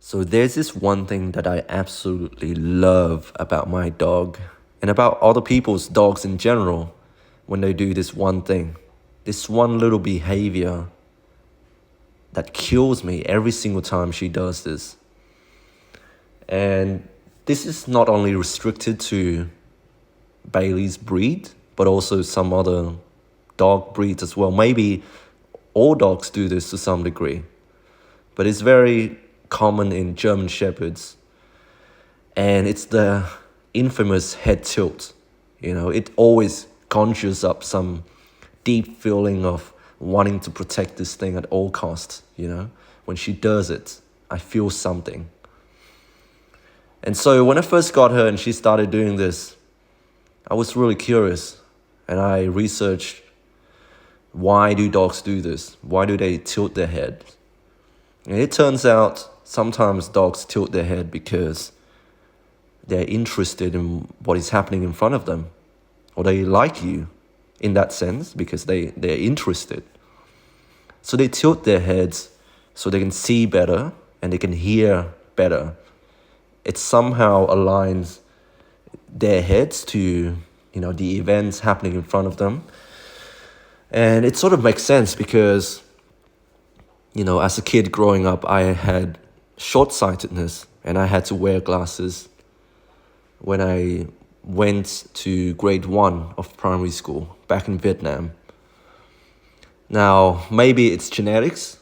So there's this one thing that I absolutely love about my dog and about other people's dogs in general when they do this one thing, this one little behavior that kills me every single time she does this. And this is not only restricted to Bailey's breed, but also some other dog breeds as well. Maybe all dogs do this to some degree, but it's very common in German Shepherds. And it's the infamous head tilt. It always conjures up some deep feeling of wanting to protect this thing at all costs. When she does it, I feel something. And so when I first got her and she started doing this, I was really curious and I researched, why do dogs do this? Why do they tilt their head? And it turns out sometimes dogs tilt their head because they're interested in what is happening in front of them, or they like you in that sense because they're interested. So they tilt their heads so they can see better and they can hear better. It somehow aligns their heads to the events happening in front of them. And it sort of makes sense because as a kid growing up, I had short-sightedness and I had to wear glasses when I went to grade 1 of primary school back in Vietnam. Now, maybe it's genetics,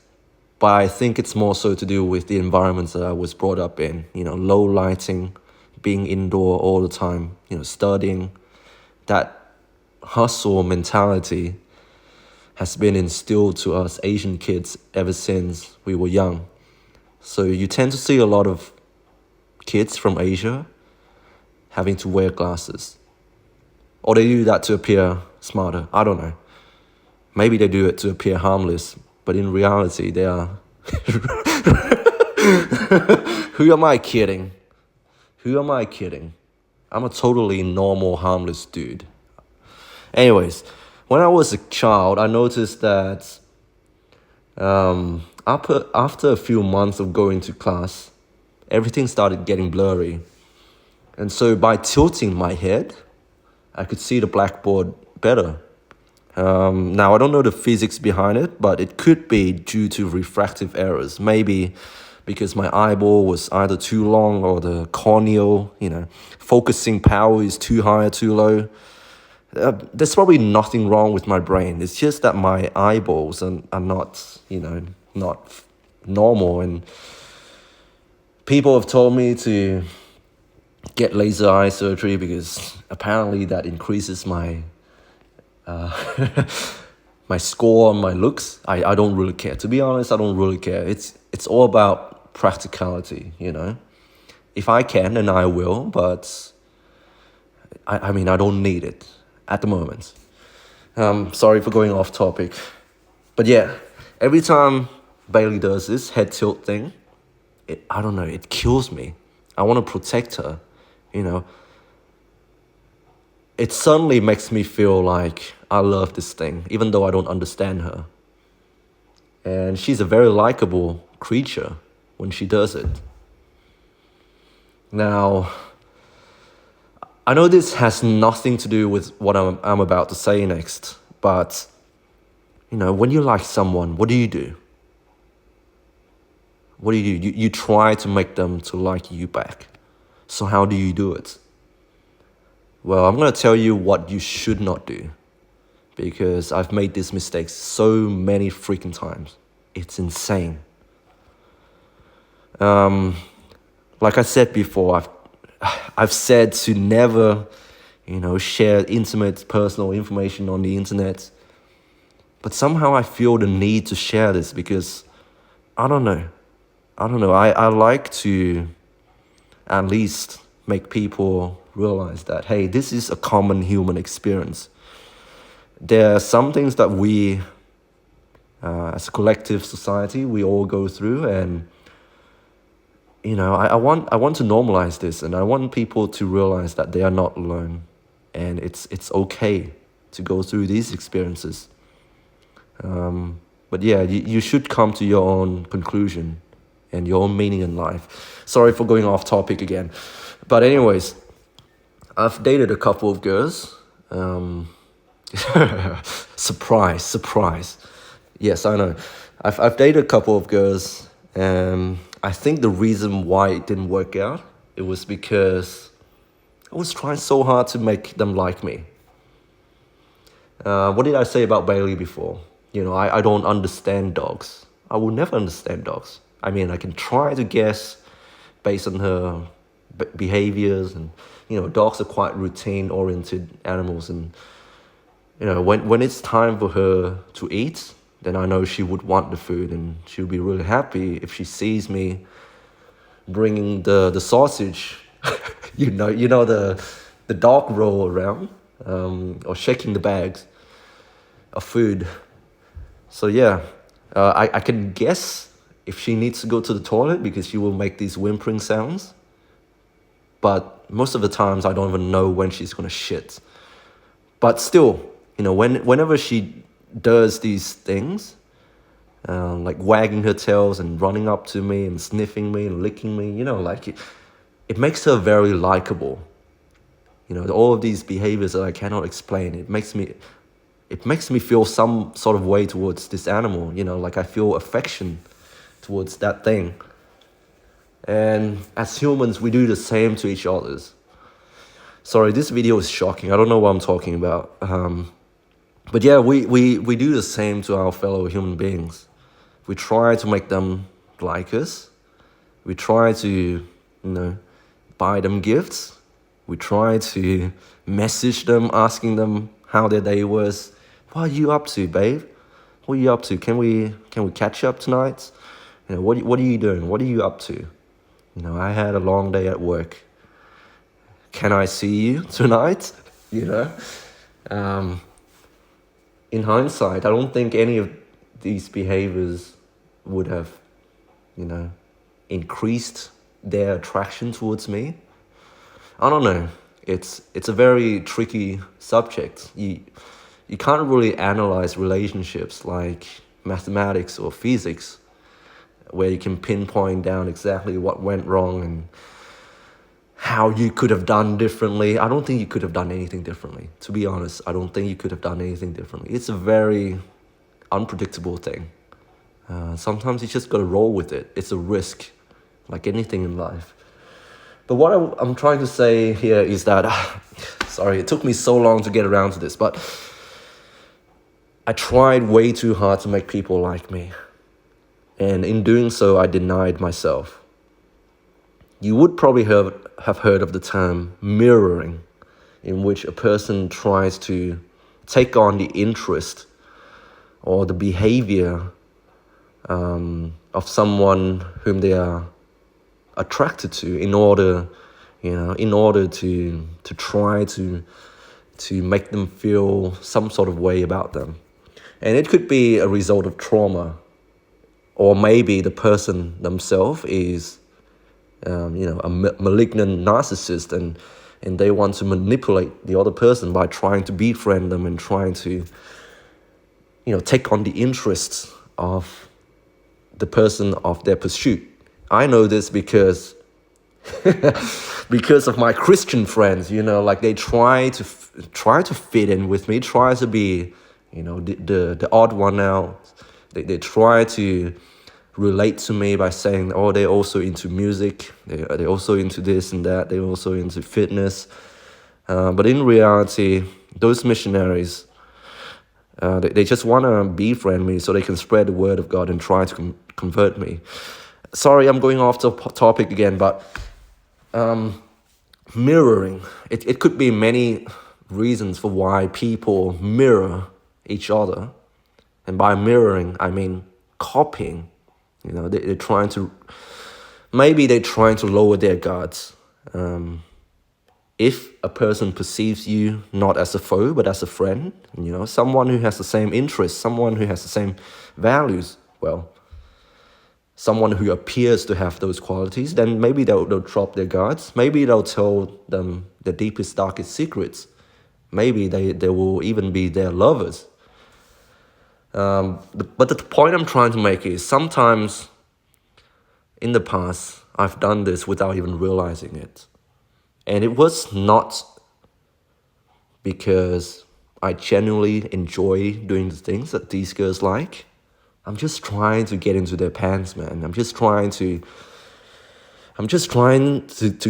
but I think it's more so to do with the environments that I was brought up in. Low lighting, being indoor all the time, studying. That hustle mentality has been instilled to us Asian kids ever since we were young. So you tend to see a lot of kids from Asia having to wear glasses. Or they do that to appear smarter. I don't know. Maybe they do it to appear harmless, but in reality, they are... Who am I kidding? Who am I kidding? I'm a totally normal, harmless dude. Anyways, when I was a child, I noticed that after a few months of going to class, everything started getting blurry. And so by tilting my head, I could see the blackboard better. Now, I don't know the physics behind it, but it could be due to refractive errors. Maybe because my eyeball was either too long or the corneal, focusing power is too high or too low. There's probably nothing wrong with my brain. It's just that my eyeballs are not, not normal. And people have told me to get laser eye surgery because apparently that increases my my score on my looks. I don't really care. To be honest, I don't really care. It's all about practicality, If I can, then I will, but I don't need it at the moment. Sorry for going off topic. But yeah, every time Bailey does this head tilt thing, I don't know, it kills me. I want to protect her, It suddenly makes me feel like I love this thing, even though I don't understand her. And she's a very likable creature when she does it. Now, I know this has nothing to do with what I'm about to say next, but, when you like someone, what do you do? What do? You try to make them to like you back. So how do you do it? Well, I'm going to tell you what you should not do, because I've made these mistakes so many freaking times. It's insane. Like I said before, I've said to never, share intimate personal information on the internet. But somehow I feel the need to share this because, I don't know. I like to at least make people realize that, hey, this is a common human experience. There are some things that we, as a collective society, we all go through, and I want to normalize this, and I want people to realize that they are not alone, and it's okay to go through these experiences. But yeah, you should come to your own conclusion and your own meaning in life. Sorry for going off topic again. But anyways, I've dated a couple of girls. Surprise, surprise. Yes, I know. I've dated a couple of girls, and I think the reason why it didn't work out, it was because I was trying so hard to make them like me. What did I say about Bailey before? I don't understand dogs. I will never understand dogs. I mean, I can try to guess based on her behaviors, and dogs are quite routine-oriented animals, and when it's time for her to eat, then I know she would want the food, and she'll be really happy if she sees me bringing the sausage, the dog roll around, or shaking the bags of food. So yeah, I can guess if she needs to go to the toilet because she will make these whimpering sounds. But most of the times I don't even know when she's gonna shit. But still, whenever she does these things, like wagging her tails and running up to me and sniffing me and licking me, it makes her very likable. All of these behaviors that I cannot explain, it makes me feel some sort of way towards this animal, like I feel affection towards that thing. And as humans, we do the same to each other. Sorry, this video is shocking. I don't know what I'm talking about. But yeah, we do the same to our fellow human beings. We try to make them like us. We try to, buy them gifts. We try to message them, asking them how their day was. What are you up to, babe? What are you up to? Can we catch up tonight? What are you doing? What are you up to? I had a long day at work. Can I see you tonight? In hindsight, I don't think any of these behaviors would have, increased their attraction towards me. I don't know. It's a very tricky subject. You can't really analyze relationships like mathematics or physics, where you can pinpoint down exactly what went wrong and how you could have done differently. I don't think you could have done anything differently. To be honest, I don't think you could have done anything differently. It's a very unpredictable thing. Sometimes you just got to roll with it. It's a risk, like anything in life. But what I'm trying to say here is that, sorry, it took me so long to get around to this, but I tried way too hard to make people like me. And in doing so, I denied myself. You would probably have heard of the term mirroring, in which a person tries to take on the interest or the behavior of someone whom they are attracted to in order to try to make them feel some sort of way about them. And it could be a result of trauma, or maybe the person themselves is a malignant narcissist, and they want to manipulate the other person by trying to befriend them and trying to take on the interests of the person of their pursuit. I know this because because of my Christian friends. Like they try to fit in with me, try to be the odd one out. They try to relate to me by saying, oh, they're also into music, they're also into this and that, they're also into fitness. But in reality, those missionaries, they just want to befriend me so they can spread the word of God and try to convert me. Sorry, I'm going off the topic again, but mirroring, it could be many reasons for why people mirror each other. And by mirroring, I mean copying. They're trying to lower their guards. If a person perceives you not as a foe, but as a friend, someone who has the same interests, someone who has the same values, someone who appears to have those qualities, then maybe they'll drop their guards. Maybe they'll tell them the deepest, darkest secrets. Maybe they will even be their lovers. But the point I'm trying to make is sometimes in the past, I've done this without even realizing it. And it was not because I genuinely enjoy doing the things that these girls like. I'm just trying to get into their pants, man. I'm just trying to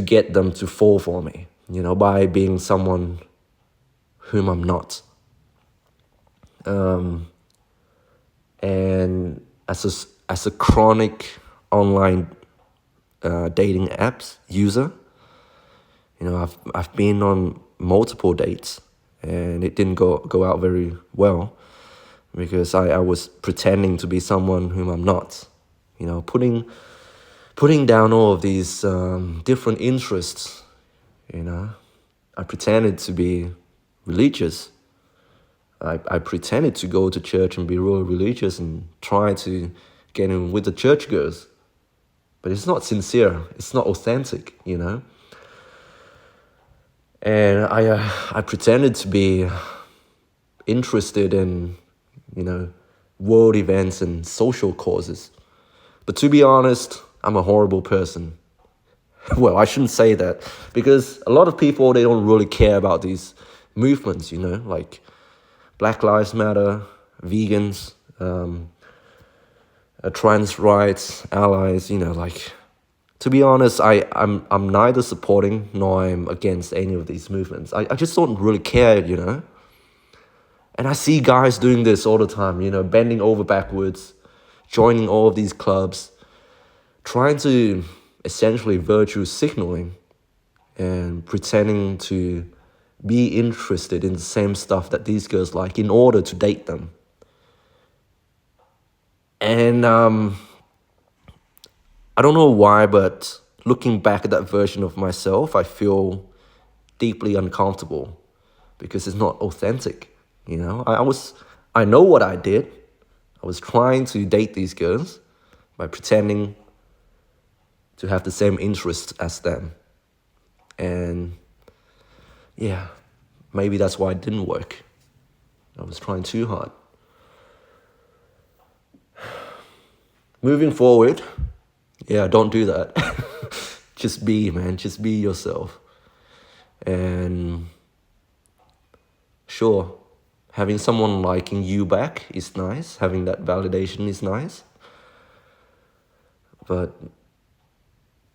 get them to fall for me, by being someone whom I'm not. And as a chronic online dating apps user, I've been on multiple dates, and it didn't go out very well because I was pretending to be someone whom I'm not. Putting down all of these different interests. I pretended to be religious. I pretended to go to church and be really religious and try to get in with the church girls. But it's not sincere. It's not authentic, And I pretended to be interested in, world events and social causes. But to be honest, I'm a horrible person. Well, I shouldn't say that, because a lot of people, they don't really care about these movements, like Black Lives Matter, vegans, trans rights, allies, to be honest, I'm neither supporting nor I'm against any of these movements. I just don't really care, And I see guys doing this all the time, bending over backwards, joining all of these clubs, trying to essentially virtue signaling and pretending to be interested in the same stuff that these girls like in order to date them. And I don't know why, but looking back at that version of myself, I feel deeply uncomfortable because it's not authentic. I know what I did. I was trying to date these girls by pretending to have the same interests as them. And yeah, maybe that's why it didn't work. I was trying too hard. Moving forward, don't do that. Just be, man. Just be yourself. And sure, having someone liking you back is nice. Having that validation is nice. But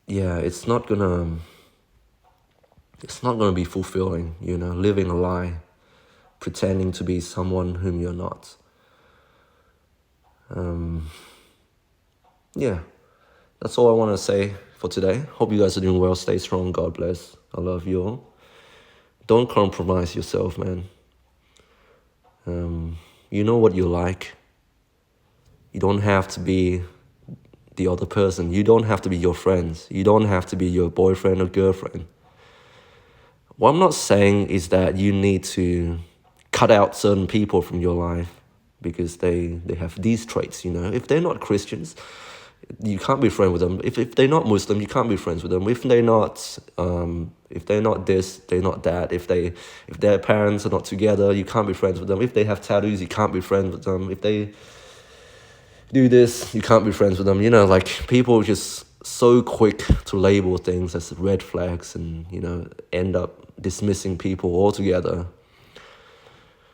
yeah, it's not gonna be fulfilling, living a lie, pretending to be someone whom you're not. Yeah, that's all I want to say for today. Hope you guys are doing well. Stay strong. God bless. I love you all. Don't compromise yourself, man. You know what you like. You don't have to be the other person. You don't have to be your friends. You don't have to be your boyfriend or girlfriend. What I'm not saying is that you need to cut out certain people from your life because they have these traits, If they're not Christians, you can't be friends with them. If they're not Muslim, you can't be friends with them. If they're not this, they're not that. If their parents are not together, you can't be friends with them. If they have tattoos, you can't be friends with them. If they do this, you can't be friends with them. People just so quick to label things as red flags and, end up dismissing people altogether.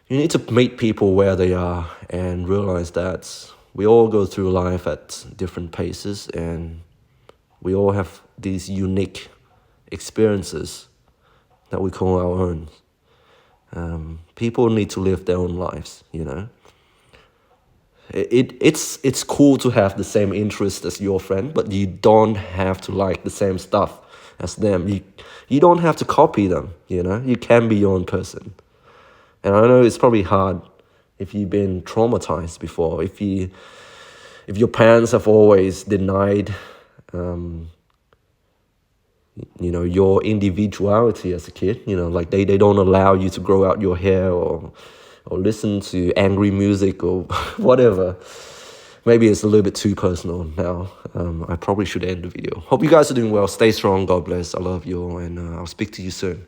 You need to meet people where they are and realize that we all go through life at different paces and we all have these unique experiences that we call our own. People need to live their own lives, It's cool to have the same interest as your friend, but you don't have to like the same stuff as them. You don't have to copy them, You can be your own person. And I know it's probably hard if you've been traumatized before, if your parents have always denied, your individuality as a kid, they don't allow you to grow out your hair or listen to angry music or whatever. Maybe it's a little bit too personal now. I probably should end the video. Hope you guys are doing well. Stay strong. God bless. I love you all, and I'll speak to you soon.